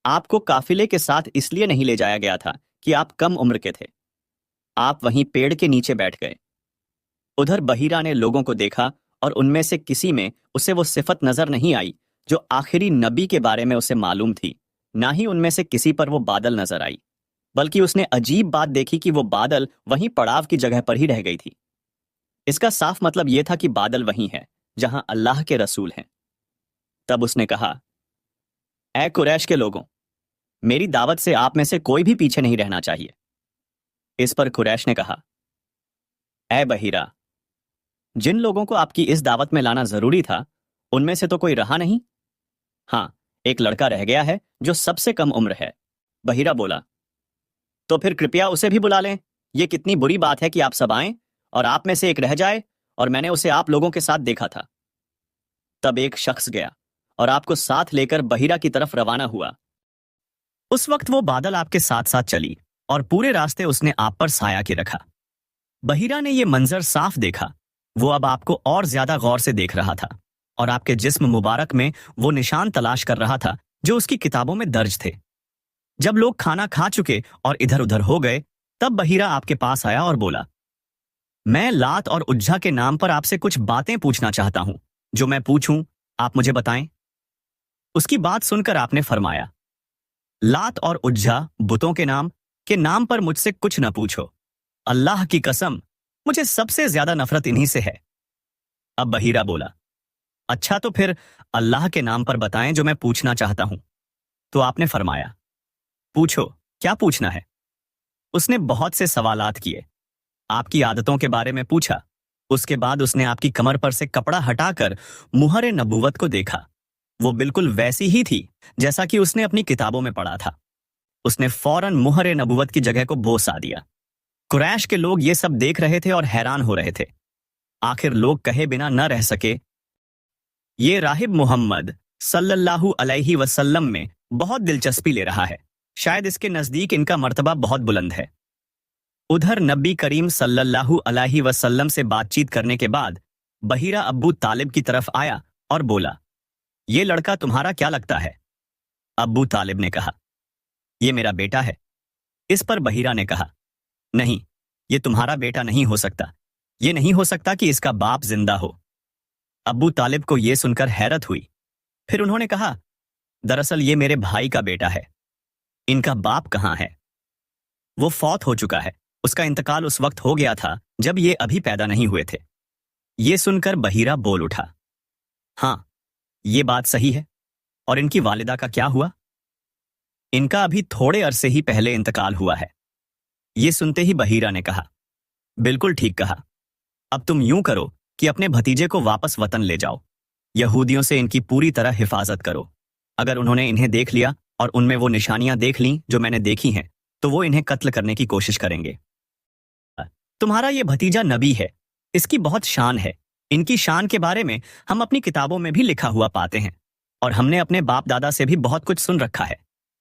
آپ کو قافلے کے ساتھ اس لیے نہیں لے جایا گیا تھا کہ آپ کم عمر کے تھے۔ آپ وہیں پیڑ کے نیچے بیٹھ گئے۔ ادھر بحیرہ نے لوگوں کو دیکھا اور ان میں سے کسی میں اسے وہ صفت نظر نہیں آئی جو آخری نبی کے بارے میں اسے معلوم تھی، نہ ہی ان میں سے کسی پر وہ بادل نظر آئی، بلکہ اس نے عجیب بات دیکھی کہ وہ بادل وہیں پڑاؤ کی جگہ پر ہی رہ گئی تھی۔ اس کا صاف مطلب یہ تھا کہ بادل وہیں ہے جہاں اللہ کے رسول ہیں۔ تب اس نے کہا، اے قریش کے لوگوں، میری دعوت سے آپ میں سے کوئی بھی پیچھے نہیں رہنا چاہیے۔ اس پر قریش نے کہا، اے بحیرہ، جن لوگوں کو آپ کی اس دعوت میں لانا ضروری تھا ان میں سے تو کوئی رہا نہیں؟ ہاں، ایک لڑکا رہ گیا ہے جو سب سے کم عمر ہے۔ بحیرہ بولا، تو پھر کرپیا اسے بھی بلا لیں۔ یہ کتنی بری بات ہے کہ آپ سب آئیں اور آپ میں سے ایک رہ جائے، اور میں نے اسے آپ لوگوں کے ساتھ دیکھا تھا۔ تب ایک شخص گیا اور آپ کو ساتھ لے کر بحیرہ کی طرف روانہ ہوا۔ اس وقت وہ بادل آپ کے ساتھ ساتھ چلی اور پورے راستے اس نے آپ پر سایہ کے رکھا۔ بحیرہ نے یہ منظر صاف دیکھا۔ وہ اب آپ کو اور زیادہ غور سے دیکھ رہا تھا اور آپ کے جسم مبارک میں وہ نشان تلاش کر رہا تھا جو اس کی کتابوں میں درج تھے۔ جب لوگ کھانا کھا چکے اور ادھر ادھر ہو گئے، تب بحیرہ آپ کے پاس آیا اور بولا، میں لات اور عجا کے نام پر آپ سے کچھ باتیں پوچھنا چاہتا ہوں۔ جو میں پوچھوں آپ مجھے بتائیں۔ اس کی بات سن کر آپ نے فرمایا، لات اور عجا بتوں کے نام پر مجھ سے کچھ نہ پوچھو۔ اللہ کی قسم، مجھے سب سے زیادہ نفرت انہی سے ہے۔ اب بحیرہ بولا، اچھا تو پھر اللہ کے نام پر بتائیں جو میں پوچھنا چاہتا ہوں۔ تو آپ نے فرمایا، پوچھو، کیا پوچھنا ہے؟ اس نے بہت سے سوالات کیے، آپ کی عادتوں کے بارے میں پوچھا۔ اس کے بعد اس نے آپ کی کمر پر سے کپڑا ہٹا کر مہر نبوت کو دیکھا۔ وہ بالکل ویسی ہی تھی جیسا کہ اس نے اپنی کتابوں میں پڑھا تھا۔ اس نے فوراً مہر نبوت کی جگہ کو بوسا دیا۔ قریش کے لوگ یہ سب دیکھ رہے تھے اور حیران ہو رہے تھے۔ آخر لوگ کہے بنا نہ رہ سکے، یہ راہب محمد صلی اللہ علیہ وسلم میں بہت دلچسپی لے رہا ہے، شاید اس کے نزدیک ان کا مرتبہ بہت بلند ہے۔ ادھر نبی کریم صلی اللہ علیہ وسلم سے بات چیت کرنے کے بعد بحیرہ ابو طالب کی طرف آیا اور بولا، یہ لڑکا تمہارا کیا لگتا ہے؟ ابو طالب نے کہا، یہ میرا بیٹا ہے۔ اس پر بحیرہ نے کہا، نہیں، یہ تمہارا بیٹا نہیں ہو سکتا۔ یہ نہیں ہو سکتا کہ اس کا باپ زندہ ہو۔ ابو طالب کو یہ سن کر حیرت ہوئی۔ پھر انہوں نے کہا، دراصل یہ میرے بھائی کا بیٹا ہے۔ ان کا باپ کہاں ہے؟ وہ فوت ہو چکا ہے۔ اس کا انتقال اس وقت ہو گیا تھا جب یہ ابھی پیدا نہیں ہوئے تھے۔ یہ سن کر بحیرہ بول اٹھا، ہاں، یہ بات صحیح ہے۔ اور ان کی والدہ کا کیا ہوا؟ ان کا ابھی تھوڑے عرصے ہی پہلے انتقال ہوا ہے۔ یہ سنتے ہی بحیرہ نے کہا، بالکل ٹھیک کہا۔ اب تم یوں کرو کہ اپنے بھتیجے کو واپس وطن لے جاؤ۔ یہودیوں سے ان کی پوری طرح حفاظت کرو۔ اگر انہوں نے انہیں دیکھ لیا اور ان میں وہ نشانیاں دیکھ لیں جو میں نے دیکھی ہیں تو وہ انہیں قتل کرنے کی کوشش کریں گے۔ تمہارا یہ بھتیجا نبی ہے، اس کی بہت شان ہے۔ ان کی شان کے بارے میں ہم اپنی کتابوں میں بھی لکھا ہوا پاتے ہیں، اور ہم نے اپنے باپ دادا سے بھی بہت کچھ سن رکھا ہے۔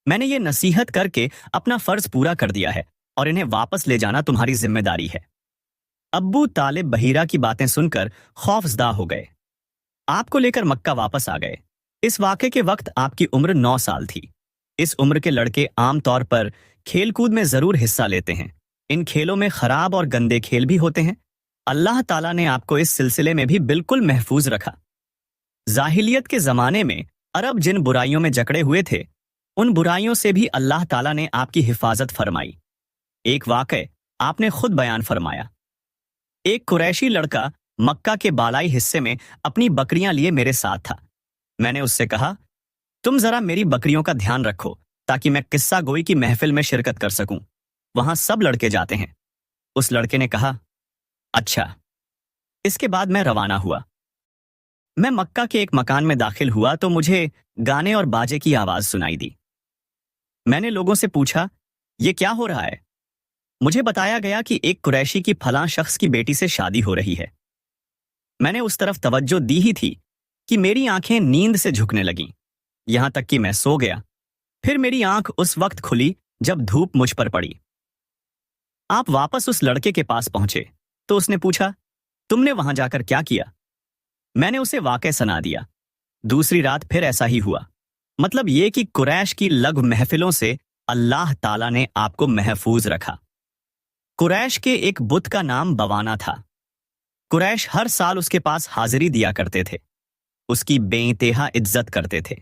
میں نے یہ نصیحت کر کے اپنا فرض پورا کر دیا ہے، اور انہیں واپس لے جانا تمہاری ذمہ داری ہے۔ ابو طالب بحیرہ کی باتیں سن کر خوف زدہ ہو گئے۔ آپ کو لے کر مکہ واپس آ گئے۔ اس واقعے کے وقت آپ کی عمر 9 سال تھی۔ اس عمر کے لڑکے عام طور پر کھیل کود میں ضرور حصہ لیتے ہیں۔ ان کھیلوں میں خراب اور گندے کھیل بھی ہوتے ہیں۔ اللہ تعالیٰ نے آپ کو اس سلسلے میں بھی بالکل محفوظ رکھا۔ جاہلیت کے زمانے میں عرب جن برائیوں میں جکڑے ہوئے تھے، ان برائیوں سے بھی اللہ تعالیٰ نے آپ کی حفاظت فرمائی۔ ایک واقعہ آپ نے خود بیان فرمایا۔ ایک قریشی لڑکا مکہ کے بالائی حصے میں اپنی بکریاں لیے میرے ساتھ تھا۔ میں نے اس سے کہا، تم ذرا میری بکریوں کا دھیان رکھو تاکہ میں قصہ گوئی کی محفل میں شرکت کر سکوں۔ وہاں سب لڑکے جاتے ہیں۔ اس لڑکے نے کہا، اچھا۔ اس کے بعد میں روانہ ہوا۔ میں مکہ کے ایک مکان میں داخل ہوا تو مجھے گانے اور باجے کی آواز سنائی دی۔ میں نے لوگوں سے پوچھا، یہ کیا ہو رہا ہے؟ مجھے بتایا گیا کہ ایک قریشی کی فلاں شخص کی بیٹی سے شادی ہو رہی ہے۔ میں نے اس طرف توجہ دی ہی تھی کہ میری آنکھیں نیند سے جھکنے لگیں، یہاں تک کہ میں سو گیا۔ پھر میری آنکھ اس وقت کھلی جب دھوپ مجھ پر پڑی۔ آپ واپس اس لڑکے کے پاس پہنچے تو اس نے پوچھا، تم نے وہاں جا کر کیا کیا؟ میں نے اسے واقعہ سنا دیا۔ دوسری رات پھر ایسا ہی ہوا۔ مطلب یہ کہ قریش کی لغو محفلوں سے اللہ تعالیٰ نے آپ کو محفوظ رکھا۔ قریش کے ایک بت کا نام بوانا تھا۔ قریش ہر سال اس کے پاس حاضری دیا کرتے تھے، اس کی بے انتہا عزت کرتے تھے،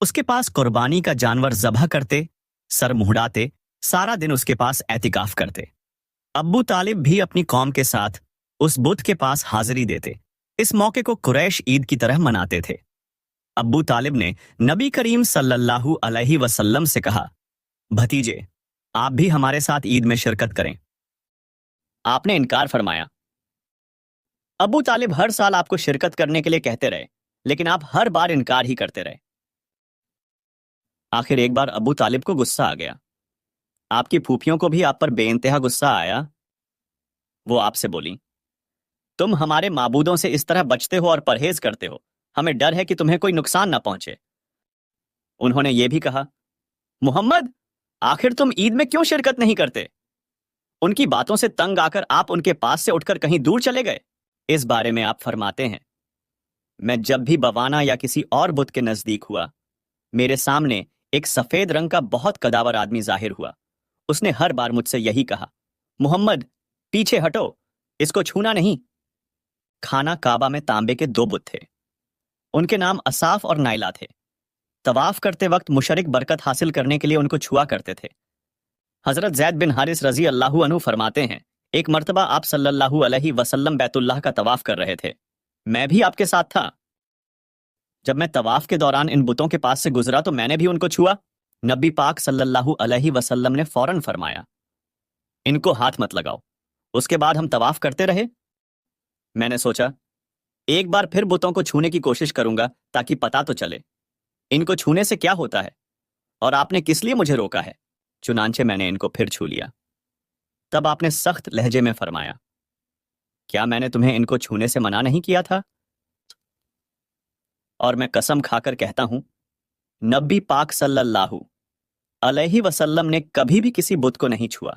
اس کے پاس قربانی کا جانور ذبح کرتے، سر مہڑاتے، سارا دن اس کے پاس اعتکاف کرتے۔ ابو طالب بھی اپنی قوم کے ساتھ اس بت کے پاس حاضری دیتے۔ اس موقع کو قریش عید کی طرح مناتے تھے۔ ابو طالب نے نبی کریم صلی اللہ علیہ وسلم سے کہا، بھتیجے، آپ بھی ہمارے ساتھ عید میں شرکت کریں۔ آپ نے انکار فرمایا۔ ابو طالب ہر سال آپ کو شرکت کرنے کے لیے کہتے رہے، لیکن آپ ہر بار انکار ہی کرتے رہے۔ آخر ایک بار ابو طالب کو غصہ آ گیا۔ آپ کی پھوپھیوں کو بھی آپ پر بے انتہا غصہ آیا۔ وہ آپ سے بولی، تم ہمارے معبودوں سے اس طرح بچتے ہو اور پرہیز کرتے ہو، ہمیں ڈر ہے کہ تمہیں کوئی نقصان نہ پہنچے۔ انہوں نے یہ بھی کہا، محمد، آخر تم عید میں کیوں شرکت نہیں کرتے؟ ان کی باتوں سے تنگ آ کر آپ ان کے پاس سے اٹھ کر کہیں دور چلے گئے۔ اس بارے میں آپ فرماتے ہیں، میں جب بھی بوانا یا کسی اور بت کے نزدیک ہوا، میرے سامنے ایک سفید رنگ کا بہت قداور آدمی ظاہر ہوا۔ اس نے ہر بار مجھ سے یہی کہا، محمد، پیچھے ہٹو، اس کو چھونا نہیں۔ خانہ کعبہ میں تانبے کے 2 بت تھے، ان کے نام اصاف اور نائلہ تھے۔ طواف کرتے وقت مشرک برکت حاصل کرنے کے لیے ان کو چھوا کرتے تھے۔ حضرت زید بن حارث رضی اللہ عنہ فرماتے ہیں، ایک مرتبہ آپ صلی اللہ علیہ وسلم بیت اللہ کا طواف کر رہے تھے، میں بھی آپ کے ساتھ تھا۔ جب میں طواف کے دوران ان بتوں کے پاس سے گزرا تو میں نے بھی ان کو چھوا۔ نبی پاک صلی اللہ علیہ وسلم نے فوراً فرمایا، ان کو ہاتھ مت لگاؤ۔ اس کے بعد ہم طواف کرتے رہے۔ میں نے سوچا ایک بار پھر بتوں کو چھونے کی کوشش کروں گا تاکہ پتہ تو چلے ان کو چھونے سے کیا ہوتا ہے، اور آپ نے کس لیے مجھے روکا ہے۔ چنانچہ میں نے ان کو پھر چھو لیا۔ تب آپ نے سخت لہجے میں فرمایا، کیا میں نے تمہیں ان کو چھونے سے منع نہیں کیا تھا؟ اور میں قسم کھا کر کہتا ہوں، نبی پاک صلی اللہ علیہ وسلم نے کبھی بھی کسی بت کو نہیں چھوا،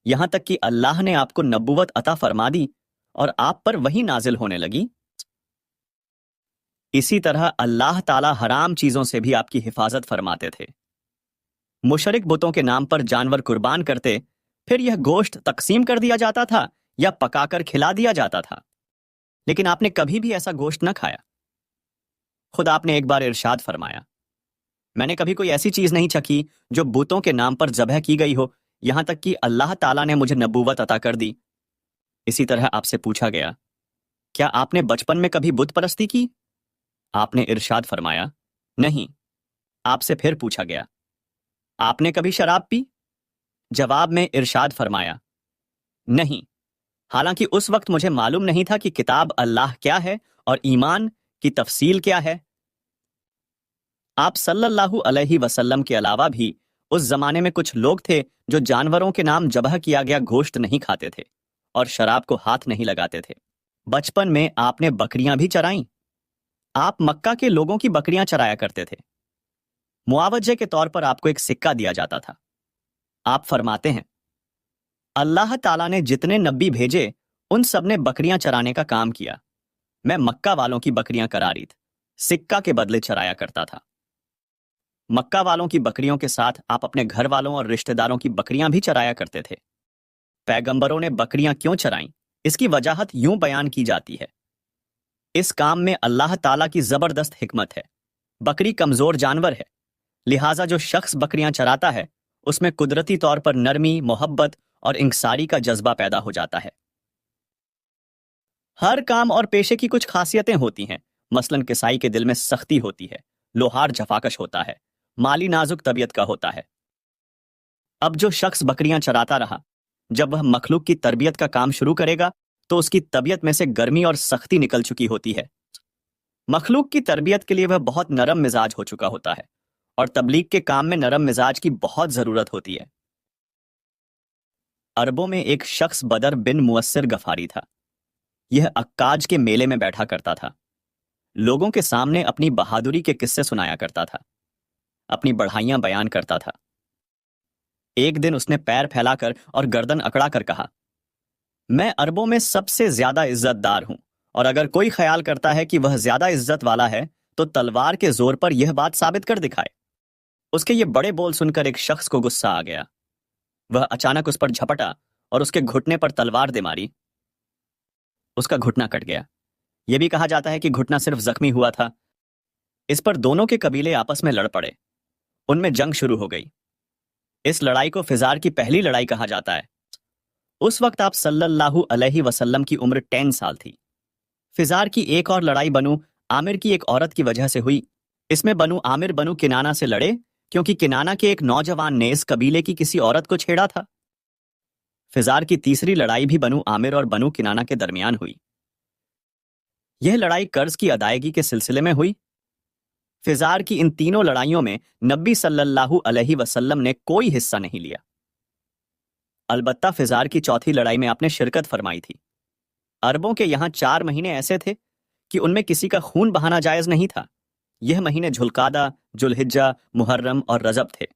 یہاں تک کہ اللہ نے آپ کو نبوت عطا فرما دی اور آپ پر وحی نازل ہونے لگی۔ اسی طرح اللہ تعالی حرام چیزوں سے بھی آپ کی حفاظت فرماتے تھے۔ مشرک بتوں کے نام پر جانور قربان کرتے، پھر یہ گوشت تقسیم کر دیا جاتا تھا یا پکا کر کھلا دیا جاتا تھا، لیکن آپ نے کبھی بھی ایسا گوشت نہ کھایا۔ خود آپ نے ایک بار ارشاد فرمایا، میں نے کبھی کوئی ایسی چیز نہیں چکھی جو بتوں کے نام پر ذبح کی گئی ہو، یہاں تک کہ اللہ تعالیٰ نے مجھے نبوت عطا کر دی۔ اسی طرح آپ سے پوچھا گیا، کیا آپ نے بچپن میں کبھی بت پرستی کی؟ آپ نے ارشاد فرمایا، نہیں۔ آپ سے پھر پوچھا گیا، آپ نے کبھی شراب پی؟ جواب میں ارشاد فرمایا، نہیں، حالانکہ اس وقت مجھے معلوم نہیں تھا کہ کتاب اللہ کیا ہے اور ایمان کی تفصیل کیا ہے۔ آپ صلی اللہ علیہ وسلم کے علاوہ بھی اس زمانے میں کچھ لوگ تھے جو جانوروں کے نام ذبح کیا گیا گوشت نہیں کھاتے تھے اور شراب کو ہاتھ نہیں لگاتے تھے۔ بچپن میں آپ نے بکریاں بھی چرائیں۔ آپ مکہ کے لوگوں کی بکریاں چرایا کرتے تھے۔ معاوضے کے طور پر آپ کو ایک سکہ دیا جاتا تھا۔ آپ فرماتے ہیں، اللہ تعالیٰ نے جتنے نبی بھیجے ان سب نے بکریاں چرانے کا کام کیا، میں مکہ والوں کی بکریاں کرارید سکہ کے بدلے چرایا کرتا تھا۔ مکہ والوں کی بکریوں کے ساتھ آپ اپنے گھر والوں اور رشتہ داروں کی بکریاں بھی چرایا کرتے تھے۔ پیغمبروں نے بکریاں کیوں چرائیں، اس کی وجاہت یوں بیان کی جاتی ہے، اس کام میں اللہ تعالیٰ کی زبردست حکمت ہے۔ بکری کمزور جانور ہے، لہٰذا جو شخص بکریاں چراتا ہے اس میں قدرتی طور پر نرمی، محبت اور انکساری کا جذبہ پیدا ہو جاتا ہے۔ ہر کام اور پیشے کی کچھ خاصیتیں ہوتی ہیں، مثلاً کسائی کے دل میں سختی ہوتی ہے، لوہار جفاکش ہوتا ہے، مالی نازک طبیعت کا ہوتا ہے۔ اب جو شخص بکریاں چراتا رہا، جب وہ مخلوق کی تربیت کا کام شروع کرے گا تو اس کی طبیعت میں سے گرمی اور سختی نکل چکی ہوتی ہے۔ مخلوق کی تربیت کے لیے وہ بہت نرم مزاج ہو چکا ہوتا ہے، اور تبلیغ کے کام میں نرم مزاج کی بہت ضرورت ہوتی ہے۔ عربوں میں ایک شخص بدر بن موسر غفاری تھا۔ یہ عکاج کے میلے میں بیٹھا کرتا تھا، لوگوں کے سامنے اپنی بہادری کے قصے سنایا کرتا تھا، اپنی بڑھائیاں بیان کرتا تھا۔ ایک دن اس نے پیر پھیلا کر اور گردن اکڑا کر کہا، میں عربوں میں سب سے زیادہ عزت دار ہوں، اور اگر کوئی خیال کرتا ہے کہ وہ زیادہ عزت والا ہے تو تلوار کے زور پر یہ بات ثابت کر دکھائے۔ اس کے یہ بڑے بول سن کر ایک شخص کو غصہ آ گیا۔ وہ اچانک اس پر جھپٹا اور اس کے گھٹنے پر تلوار دے ماری۔ اس کا گھٹنا کٹ گیا۔ یہ بھی کہا جاتا ہے کہ گھٹنا صرف زخمی ہوا تھا۔ اس پر دونوں کے قبیلے آپس میں لڑ پڑے۔ ان میں جنگ شروع ہو گئی۔ اس لڑائی کو فزار کی پہلی لڑائی کہا جاتا ہے۔ اس وقت آپ صلی اللہ علیہ وسلم کی عمر 10 سال تھی۔ فزار کی ایک اور لڑائی بنو عامر کی ایک عورت کی وجہ سے ہوئی۔ اس میں بنو عامر بنو کنانہ سے لڑے کیونکہ کنانہ کے ایک نوجوان نے اس قبیلے کی کسی عورت کو چھیڑا تھا۔ فزار کی تیسری لڑائی بھی بنو عامر اور بنو کنانہ کے درمیان ہوئی۔ یہ لڑائی قرض کی ادائیگی کے سلسلے میں ہوئی۔ فزار کی ان تینوں لڑائیوں میں نبی صلی اللہ علیہ وسلم نے کوئی حصہ نہیں لیا۔ البتہ فزار کی چوتھی لڑائی میں آپ نے شرکت فرمائی تھی۔ عربوں کے یہاں 4 مہینے ایسے تھے کہ ان میں کسی کا خون بہانا جائز نہیں تھا۔ یہ مہینے ذوالقعدہ، ذوالحجہ، محرم اور رجب تھے۔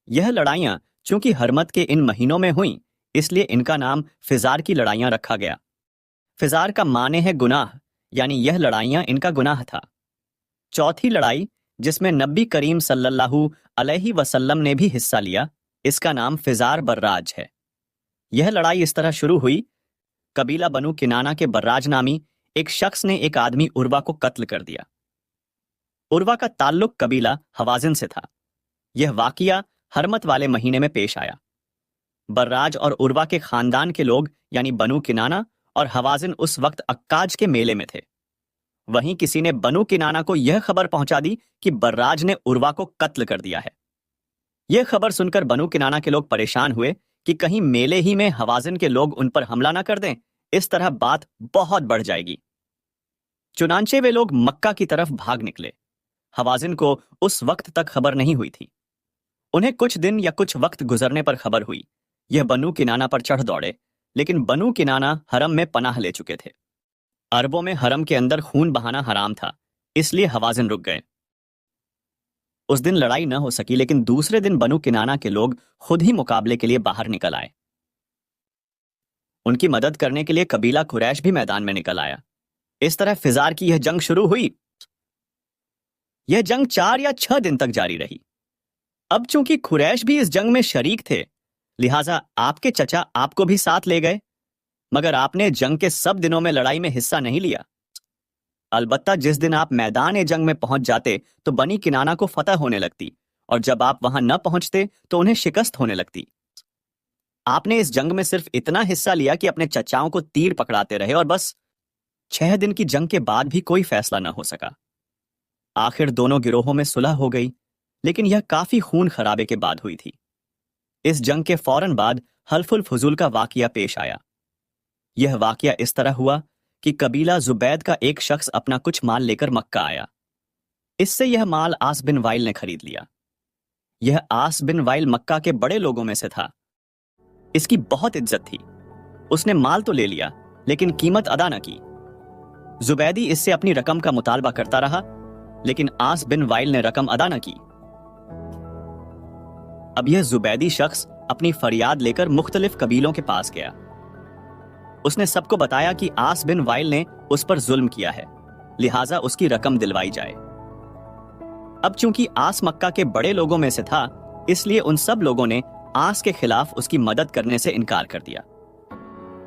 یہ لڑائیاں چونکہ حرمت کے ان مہینوں میں ہوئیں، اس لیے ان کا نام فزار کی لڑائیاں رکھا گیا۔ فزار کا معنی ہے گناہ، یعنی یہ لڑائیاں ان کا گناہ تھا۔ چوتھی لڑائی جس میں نبی کریم صلی اللہ علیہ وسلم نے بھی حصہ لیا، اس کا نام فزار براج ہے۔ یہ لڑائی اس طرح شروع ہوئی۔ قبیلہ بنو کنانہ کے براج نامی ایک شخص نے ایک آدمی عروہ کو قتل کر دیا۔ عروہ کا تعلق قبیلہ حوازن سے تھا۔ یہ واقعہ حرمت والے مہینے میں پیش آیا۔ براج اور عروہ کے خاندان کے لوگ یعنی بنو کنانہ اور حوازن اس وقت عکاج کے میلے میں تھے۔ وہیں کسی نے بنو کنانہ کو یہ خبر پہنچا دی کہ براج نے عروہ کو قتل کر دیا ہے۔ یہ خبر سن کر بنو کنانہ کے لوگ پریشان ہوئے کہ کہیں میلے ہی میں حوازن کے لوگ ان پر حملہ نہ کر دیں، اس طرح بات بہت بڑھ جائے گی۔ چنانچہ وہ لوگ مکہ کی طرف بھاگ نکلے۔ حوازن کو اس وقت تک خبر نہیں ہوئی تھی۔ انہیں کچھ دن یا کچھ وقت گزرنے پر خبر ہوئی۔ یہ بنو کنانہ پر چڑھ دوڑے، لیکن بنو کنانہ حرم میں پناہ لے چکے تھے۔ عربوں میں حرم کے اندر خون بہانا حرام تھا، اس لیے حوازن رک گئے۔ اس دن لڑائی نہ ہو سکی، لیکن دوسرے دن بنو کنانہ کے لوگ خود ہی مقابلے کے لیے باہر نکل آئے۔ ان کی مدد کرنے کے لیے قبیلہ قریش بھی میدان میں نکل آیا۔ اس طرح فزار کی یہ جنگ شروع ہوئی۔ یہ جنگ 4 یا 6 دن تک جاری رہی۔ اب چونکہ قریش بھی اس جنگ میں شریک تھے، لہٰذا آپ کے چچا آپ کو بھی ساتھ لے گئے، مگر آپ نے جنگ کے سب دنوں میں لڑائی میں حصہ نہیں لیا۔ البتہ جس دن آپ میدان جنگ میں پہنچ جاتے تو بنی کنانہ کو فتح ہونے لگتی، اور جب آپ وہاں نہ پہنچتے تو انہیں شکست ہونے لگتی۔ آپ نے اس جنگ میں صرف اتنا حصہ لیا کہ اپنے چچاؤں کو تیر پکڑاتے رہے، اور بس 6 دن کی جنگ کے بعد بھی کوئی فیصلہ نہ ہو سکا۔ آخر دونوں گروہوں میں صلح ہو گئی، لیکن یہ کافی خون خرابے کے بعد ہوئی تھی۔ اس جنگ کے فوراً بعد حلف الفضول کا واقعہ پیش آیا۔ یہ واقعہ اس طرح ہوا کہ قبیلہ زبید کا ایک شخص اپنا کچھ مال لے کر مکہ آیا۔ اس سے یہ مال آس بن وائل نے خرید لیا۔ یہ آس بن وائل مکہ کے بڑے لوگوں میں سے تھا۔ اس کی بہت عزت تھی۔ اس نے مال تو لے لیا، لیکن قیمت ادا نہ کی۔ زبیدی اس سے اپنی رقم کا مطالبہ کرتا رہا، لیکن آس بن وائل نے رقم ادا نہ کی۔ اب یہ زبیدی شخص اپنی فریاد لے کر مختلف قبیلوں کے پاس گیا۔ اس نے سب کو بتایا کہ آس بن وائل نے اس پر ظلم کیا ہے، لہٰذا اس کی رقم دلوائی جائے۔ اب چونکہ آس مکہ کے بڑے لوگوں میں سے تھا، اس لیے ان سب لوگوں نے آس کے خلاف اس کی مدد کرنے سے انکار کر دیا،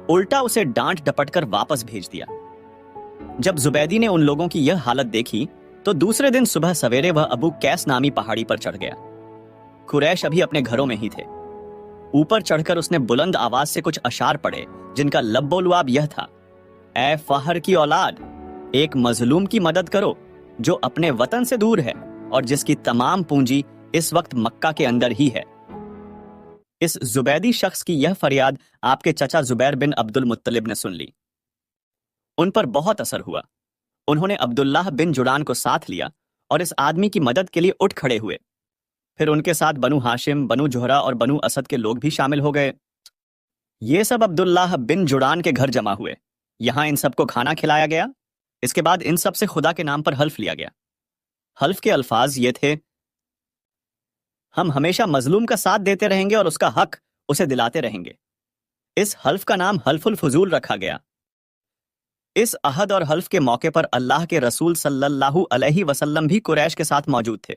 الٹا اسے ڈانٹ ڈپٹ کر واپس بھیج دیا۔ جب زبیدی نے ان لوگوں کی یہ حالت دیکھی تو دوسرے دن صبح سویرے وہ ابو کیس نامی پہاڑی پر چڑھ گیا۔ قریش ابھی اپنے گھروں میں ہی تھے۔ اوپر چڑھ کر اس نے بلند آواز سے کچھ اشعار پڑھے، جن کا لب و لعاب یہ تھا: اے فہر کی اولاد، ایک مظلوم کی مدد کرو جو اپنے وطن سے دور ہے اور جس کی تمام پونجی اس وقت مکہ کے اندر ہی ہے۔ اس زبیدی شخص کی یہ فریاد آپ کے چچا زبیر بن عبد المطلب نے سن لی۔ ان پر بہت اثر ہوا۔ انہوں نے عبداللہ بن جڑان کو ساتھ لیا اور اس آدمی کی مدد کے لیے اٹھ کھڑے ہوئے۔ پھر ان کے ساتھ بنو ہاشم، بنو جوہرہ اور بنو اسد کے لوگ بھی شامل ہو گئے۔ یہ سب عبداللہ بن جڑان کے گھر جمع ہوئے۔ یہاں ان سب کو کھانا کھلایا گیا۔ اس کے بعد ان سب سے خدا کے نام پر حلف لیا گیا۔ حلف کے الفاظ یہ تھے: ہم ہمیشہ مظلوم کا ساتھ دیتے رہیں گے اور اس کا حق اسے دلاتے رہیں گے۔ اس حلف کا نام حلف الفضول رکھا گیا۔ اس عہد اور حلف کے موقع پر اللہ کے رسول صلی اللہ علیہ وسلم بھی قریش کے ساتھ موجود تھے۔